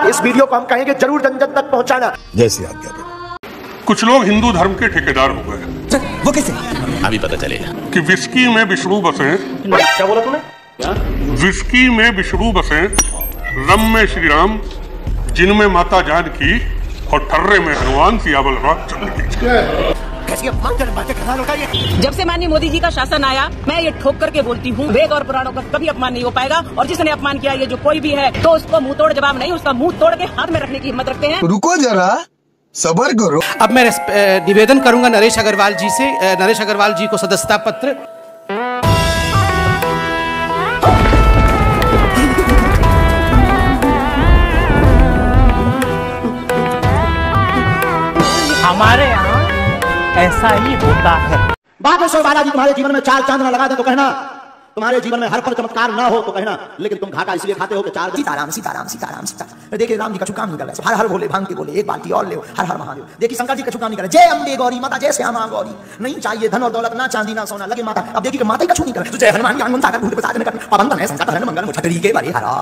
इस वीडियो को हम कहेंगे जरूर जन जन तक पहुंचाना। जैसे आज्ञा हो। कुछ लोग हिंदू धर्म के ठेकेदार हो गए। वो कैसे? अभी पता चलेगा कि विस्की में विष्णु बसे। क्या बोला तूने? विस्की में विष्णु बसे, रम में श्री राम, जिनमें माता जानकी और ठर्रे में हनुमान सियावल रात चल रही। जब से माननीय मोदी जी का शासन आया, मैं ये ठोक करके बोलती हूँ, वेद और पुराणों का कभी अपमान नहीं हो पाएगा। और जिसने अपमान किया, ये जो कोई भी है, तो उसको मुंह तोड़ जवाब नहीं, उसका मुंह तोड़ के हाथ में रखने की हिम्मत रखते हैं। रुको जरा, सबर करो। अब मैं निवेदन करूंगा नरेश अग्रवाल जी से, नरेश अग्रवाल जी को सदस्यता पत्र। हमारे यहाँ ऐसा ही होता है। बात है बालाजी तुम्हारे जीवन में चार चांद ना लगा दे तो कहना, तुम्हारे जीवन में हर पल चमत्कार ना हो तो कहना, लेकिन तुम घाटा इसलिए खाते हो कि चार सीताराम सीताराम सीताराम सीताराम। देखिए राम जी कछु काम नहीं कर रहे, हर हर बोले, भांग के बोले, एक बाल्टी और ले, हर हर महादेव। देखिए शंकर जी कछु काम नहीं कर रहे, जय अम्बे गौरी माता, जय श्यामा गौरी। नहीं चाहिए धन और दौलत, ना चांदी ना सोना, लगे माता। अब देखिए माता ही कछु नहीं कर रहे, जय हनुमान ज्ञान सागर भूत प्रसाद कर पाबंदन है संकट हरण मंगल मुठकरी के बारे हरा।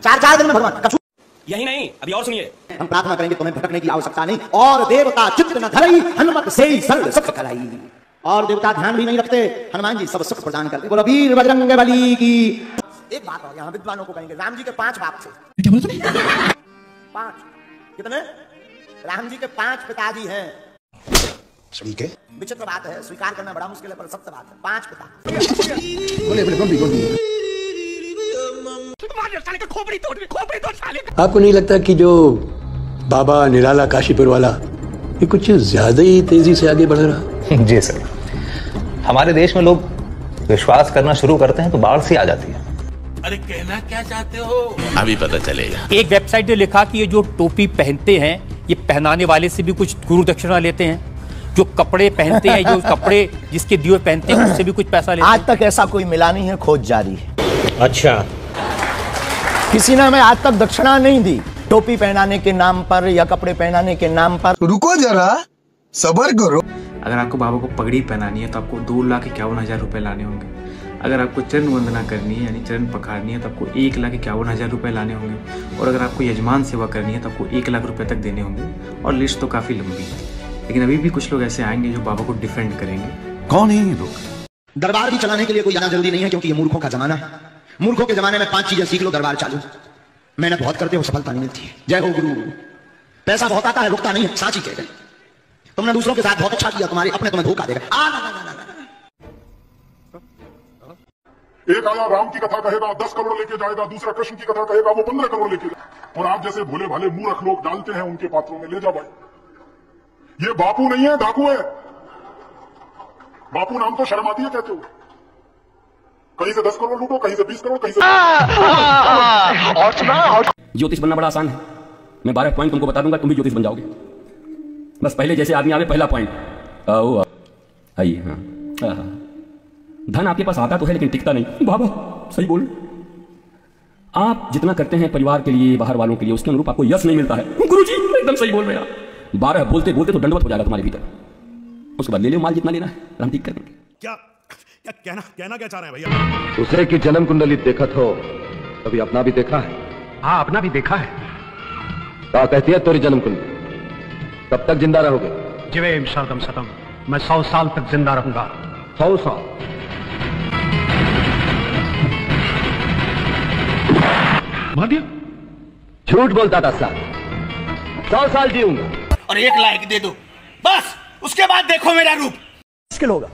चार दिन में भगवान कछु। यही नहीं, अभी और सुनिए। हम प्रार्थना करेंगे तुम्हें भटकने की आवश्यकता नहीं। और देवता चित्त न धरई, हनुमत से ही सर्व सुख कराई। और देवता ध्यान भी नहीं रखते, हनुमान जी सब सुख प्रदान करते। बोलो वीर बजरंग बली की। एक बात और यहाँ विद्वानों को कहेंगे, राम जी के 5 बाप थे। क्या बोलते? 5 कितने? राम जी के 5 पिताजी हैं। ठीक है, विचित्र बात है, स्वीकार करना बड़ा मुश्किल है, पर सत्य बात है। 5 पिता। बोले आपको नहीं लगता कि जो बाबा निराला काशीपुर वाला ये कुछ ज्यादा ही तेजी से आगे बढ़ रहा? जी सर, हमारे देश में लोग विश्वास करना शुरू करते हैं तो बाढ़ से आ जाती है। अरे कहना क्या चाहते हो? अभी पता चलेगा। एक वेबसाइट ने लिखा कि ये जो टोपी पहनते हैं, ये पहनाने वाले से भी कुछ गुरु दक्षिणा लेते हैं। जो कपड़े पहनते हैं, जो कपड़े जिसके दिए पहनते हैं, उससे भी कुछ पैसा लेते हैं। आज तक ऐसा कोई मिला नहीं है, खोज जारी है। अच्छा, किसी ने हमें आज तक दक्षिणा नहीं दी, टोपी पहनाने के नाम पर या कपड़े पहनाने के नाम पर। रुको जरा, सबर करो। अगर आपको बाबा को पगड़ी पहनानी है तो आपको 2,51,000 रुपए लाने होंगे। अगर आपको चरण वंदना करनी है यानी चरण पखारनी है तो आपको 1,51,000 रुपए लाने होंगे। और अगर आपको यजमान सेवा करनी है तो आपको 1 लाख रुपए तक देने होंगे। और लिस्ट तो काफी लंबी है, लेकिन अभी भी कुछ लोग ऐसे आएंगे जो बाबा को डिफेंड करेंगे। कौन है ये लोग? दरबार भी चलाने के लिए कोई जाना जरूरी नहीं है, क्योंकि ये मूर्खों का जमाना है। मूर्खों के जमाने में 5 चीजें सीख लो, दरबार चालू। मेहनत बहुत करते हो, सफलता नहीं मिलती है। जय हो गुरु। पैसा बहुत आता है, रुकता नहीं है, साची कह गए। तुमने दूसरों के साथ बहुत अच्छा किया, तुम्हारे अपने तुम्हें धोखा देगा। एक आया राम की कथा कहेगा 10 करोड़ लेके जाएगा, दूसरा कृष्ण की कथा कहेगा वो 15 करोड़ लेके जाएगा। और आप जैसे भोले भाले मूर्ख लोग डालते हैं उनके पात्रों में, ले जा भाई। ये बापू नहीं है, डाकू है। बापू नाम तो शर्म आती है कहते हो। कहीं से 10 करोड़ लूटो, कहीं से 20 करोड़, कहीं से। और सुना, ज्योतिष बनना बड़ा आसान है। मैं 12 पॉइंट तुमको बता दूंगा, तुम भी ज्योतिष बन जाओगे। बस पहले जैसे आदमी आवे, पहला पॉइंट आइए। हाँ, धन आपके पास आता तो है लेकिन टिकता नहीं। बाबा सही बोल। आप जितना करते हैं परिवार के लिए, बाहर वालों के लिए, उसके अनुरूप आपको यश नहीं मिलता है। गुरुजी एकदम सही बोल रहे हैं आप। 12 बोलते बोलते तो दंडवत हो जाएगा तुम्हारे भीतर। उसके बाद ले लो माल जितना लेना है, हम ठीक कर देंगे। क्या कहना क्या चाह रहे हैं भैया? दूसरे की जन्म कुंडली देखा हो, कभी अपना भी देखा है? हाँ, अपना भी देखा है। क्या कहती है तेरी जन्म कुंडली? कब तक जिंदा रहोगे? जीवेम शरदम शतम, मैं 100 साल तक जिंदा रहूंगा। 100 साल? झूठ बोलता था साल। 100 साल जीऊंगा। और 1 लाख दे दो बस, उसके बाद देखो मेरा रूप। मुश्किल होगा।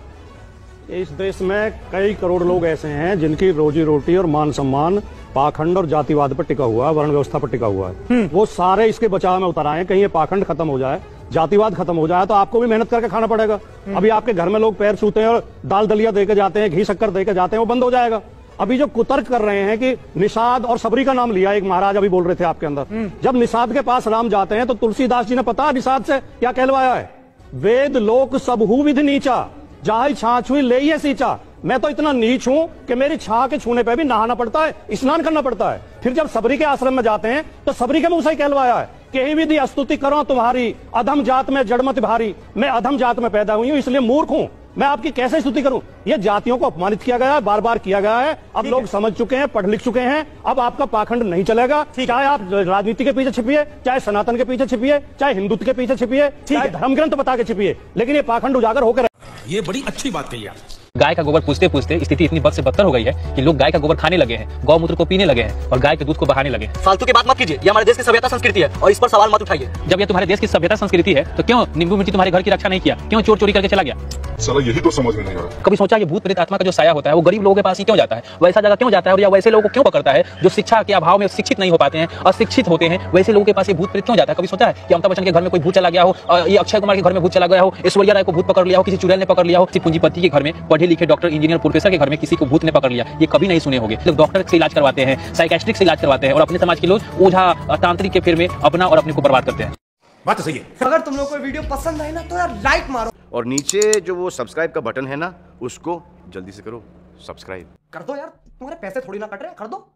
इस देश में कई करोड़ लोग ऐसे हैं जिनकी रोजी रोटी और मान सम्मान पाखंड और जातिवाद पर टिका हुआ है, वर्ण व्यवस्था पर टिका हुआ है। वो सारे इसके बचाव में उतर आए हैं। कहीं ये पाखंड खत्म हो जाए, जातिवाद खत्म हो जाए, तो आपको भी मेहनत करके खाना पड़ेगा। अभी आपके घर में लोग पैर छूते हैं और दाल दलिया देके जाते हैं, घी शक्कर देके जाते हैं, वो बंद हो जाएगा। अभी जो कुतर्क कर रहे हैं कि निषाद और सबरी का नाम लिया, एक महाराज अभी बोल रहे थे आपके अंदर। जब निषाद के पास राम जाते हैं तो तुलसीदास जी ने पता निषाद से क्या कहलवाया है? वेद लोक सब हु विधि नीचा, जाहि छाछ हुई ले ये सींचा। मैं तो इतना नीच हूं कि मेरी छा के छूने पे भी नहाना पड़ता है, स्नान करना पड़ता है। फिर जब सबरी के आश्रम में जाते हैं तो सबरी के मुंह से कहलवाया है कि ही विधि स्तुति करो तुम्हारी, अधम जात में जड़मत भारी। मैं अधम जात में पैदा हुई हूं, इसलिए मूर्ख हूं। मैं आपकी कैसे स्तुति करूं? ये जातियों को अपमानित किया गया है, बार बार किया गया है। अब लोग समझ चुके हैं, पढ़ लिख चुके हैं। अब आपका पाखंड नहीं चलेगा। चाहे आप राजनीति के पीछे छिपिए, चाहे सनातन के पीछे छिपिए, चाहे हिंदुत्व के पीछे छिपिए, चाहे धर्म ग्रंथ बता के छिपिए, लेकिन ये पाखंड उजागर होकर ये बड़ी अच्छी बात कही आप। गाय का गोबर पूछते पूछते स्थिति इतनी बद से बदतर हो गई है कि लोग गाय का गोबर खाने लगे हैं, गौमूत्र को पीने लगे हैं और गाय के दूध को बहाने लगे हैं। फालतू की बात मत कीजिए, ये हमारे देश की सभ्यता संस्कृति है और इस पर सवाल मत उठाइए। जब ये तुम्हारे देश की सभ्यता संस्कृति है तो क्यों नींबू मिर्ची तुम्हारे घर की रक्षा नहीं किया? क्यों चोर चोरी करके चला गया? साला यही तो समझ में नहीं आ रहा। कभी सोचा कि भूत प्रेत आत्मा का जो साया होता है वो गरीब लोगों के पास ही क्यों जाता है? वैसा जगह क्यों जाता है और या वैसे लोगों को क्यों पकड़ता है जो शिक्षा के अभाव में शिक्षित नहीं हो पाते हैं, अशिक्षित होते हैं? वैसे लोगों के पास ये भूत प्रेत क्यों जाता है? कभी सोचा है कि अमिताभ बच्चन के घर में कोई भूत चला गया हो, ये अक्षय कुमार के घर में भूत चला गया हो, ऐश्वर्या राय को भूत पकड़ लिया हो, किसी चुड़ैल ने पकड़ लिया हो, किसी पूंजीपति के घर में, पढ़े लिखे डॉक्टर इंजीनियर प्रोफेसर के घर में किसी को भूत ने पकड़ लिया? ये कभी नहीं सुने होंगे। लोग डॉक्टर से इलाज करवाते हैं, साइकियाट्रिक से इलाज करवाते हैं और अपने समाज के लोग ओझा तांत्रिक के फेर में अपना और अपने को बर्बाद करते हैं। बात तो सही है। अगर तुम लोग को वीडियो पसंद आए ना तो यार लाइक मारो और नीचे जो वो सब्सक्राइब का बटन है ना, उसको जल्दी से करो सब्सक्राइब कर दो यार, तुम्हारे पैसे थोड़ी ना कट रहे, कर दो।